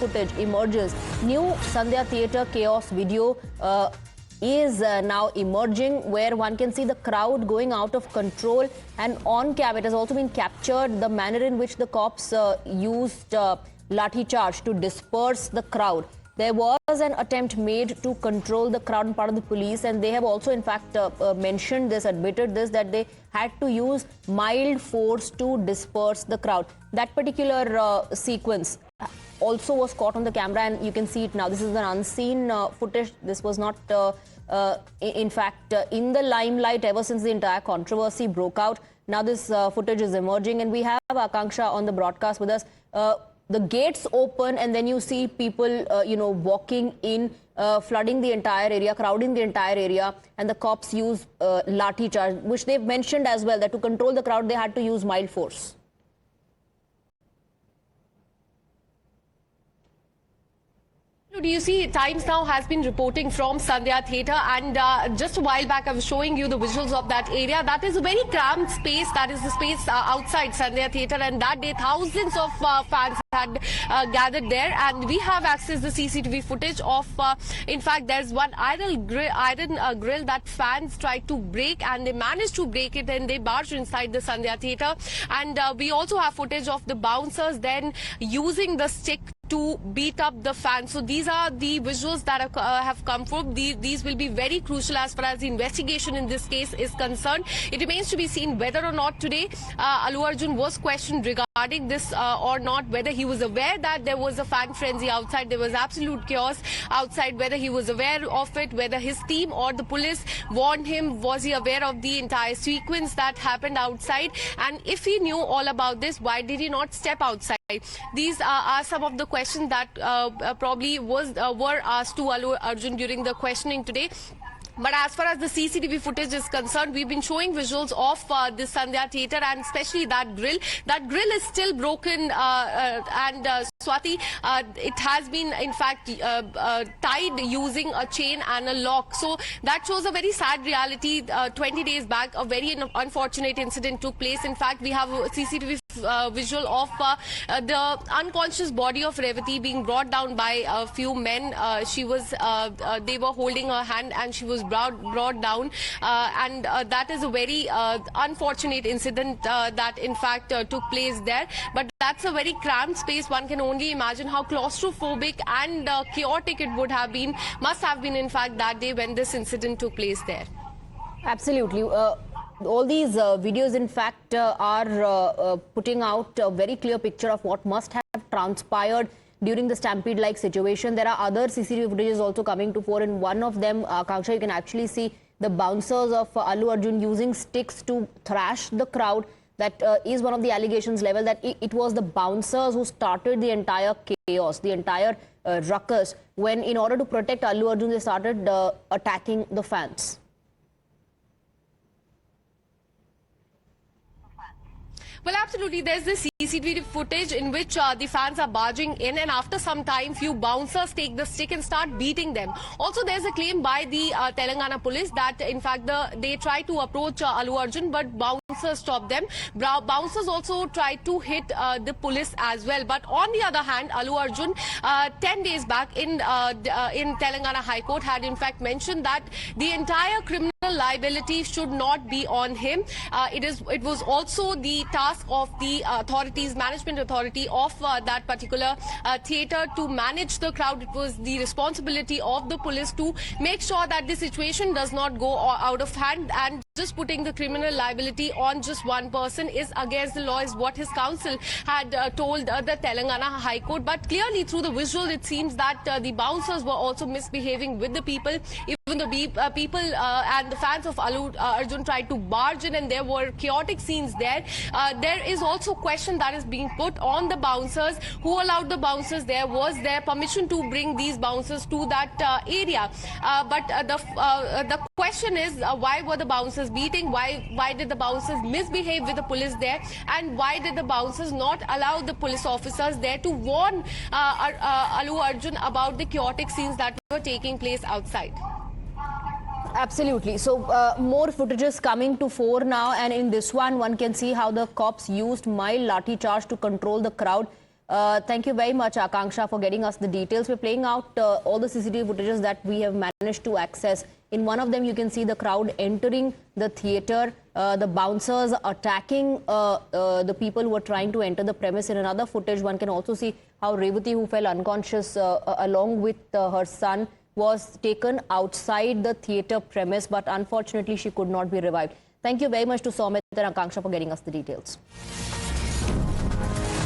footage emerges. New Sandhya Theatre chaos video is now emerging, where one can see the crowd going out of control, and on cam it has also been captured the manner in which the cops used lathi charge to disperse the crowd. There was an attempt made to control the crowd on part of the police, and they have also in fact mentioned this, admitted this, that they had to use mild force to disperse the crowd. That particular sequence also was caught on the camera, and you can see it now. This is an unseen footage. This was not in fact in the limelight ever since the entire controversy broke out. Now this footage is emerging, and we have Akanksha on the broadcast with us. The gates open, and then you see people, walking in, flooding the entire area, crowding the entire area, and the cops use lathi charge, which they've mentioned as well, that to control the crowd, they had to use mild force. Do you see, Times Now has been reporting from Sandhya Theatre, and just a while back I was showing you the visuals of that area. That is a very cramped space. That is the space outside Sandhya Theatre, and that day thousands of fans had gathered there, and we have accessed the CCTV footage of, in fact, there's one iron grill that fans tried to break, and they managed to break it, and they barged inside the Sandhya Theatre. And we also have footage of the bouncers then using the stick to beat up the fans. So these are the visuals that have come forth. These will be very crucial as far as the investigation in this case is concerned. It remains to be seen whether or not today Allu Arjun was questioned regarding this or not, whether he was aware that there was a fan frenzy outside, there was absolute chaos outside, whether he was aware of it, whether his team or the police warned him, was he aware of the entire sequence that happened outside, and if he knew all about this, why did he not step outside? These are some of the questions that probably were asked to Allu Arjun during the questioning today. But as far as the CCTV footage is concerned, we've been showing visuals of the Sandhya Theatre, and especially that grill. That grill is still broken, and Swati, it has been in fact tied using a chain and a lock. So that shows a very sad reality. 20 days back, a very unfortunate incident took place. In fact, we have a CCTV visual of the unconscious body of Revati being brought down by a few men. She was, they were holding her hand, and she was brought down, and that is a very unfortunate incident that in fact took place there. But that's a very cramped space. One can only imagine how claustrophobic and chaotic it would have been, must have been in fact that day when this incident took place there. Absolutely. All these videos, in fact, are putting out a very clear picture of what must have transpired during the stampede-like situation. There are other CCTV footages also coming to fore. In one of them, Akanksha, you can actually see the bouncers of Allu Arjun using sticks to thrash the crowd. That is one of the allegations level, that it was the bouncers who started the entire chaos, the entire ruckus, when in order to protect Allu Arjun, they started attacking the fans. Well, absolutely. There's this CCTV footage in which the fans are barging in, and after some time, few bouncers take the stick and start beating them. Also, there's a claim by the Telangana police that, in fact, they tried to approach Allu Arjun, but bouncers stopped them. Bouncers also tried to hit the police as well. But on the other hand, Allu Arjun, 10 days back in Telangana High Court, had in fact mentioned that the entire criminal liability should not be on him. It was also the task of the management authority of that particular theatre to manage the crowd. It was the responsibility of the police to make sure that the situation does not go out of hand, and just putting the criminal liability on just one person is against the law, is what his counsel had told the Telangana High Court. But clearly through the visual, it seems that the bouncers were also misbehaving with the people. Even the people and the fans of Allu Arjun tried to barge in, and there were chaotic scenes there. There is also question that is being put on the bouncers. Who allowed the bouncers there? Was there permission to bring these bouncers to that area? But the question is, why were the bouncers beating? Why did the bouncers misbehave with the police there? And why did the bouncers not allow the police officers there to warn Allu Arjun about the chaotic scenes that were taking place outside? Absolutely. So more footages coming to fore now, and in this one can see how the cops used mild lathi charge to control the crowd. Thank you very much, Akanksha, for getting us the details. We're playing out all the CCTV footages that we have managed to access. In one of them, you can see the crowd entering the theatre, the bouncers attacking the people who were trying to enter the premise. In another footage, one can also see how Revati, who fell unconscious along with her son, was taken outside the theatre premise, but unfortunately, she could not be revived. Thank you very much to Soumit and Akanksha for getting us the details.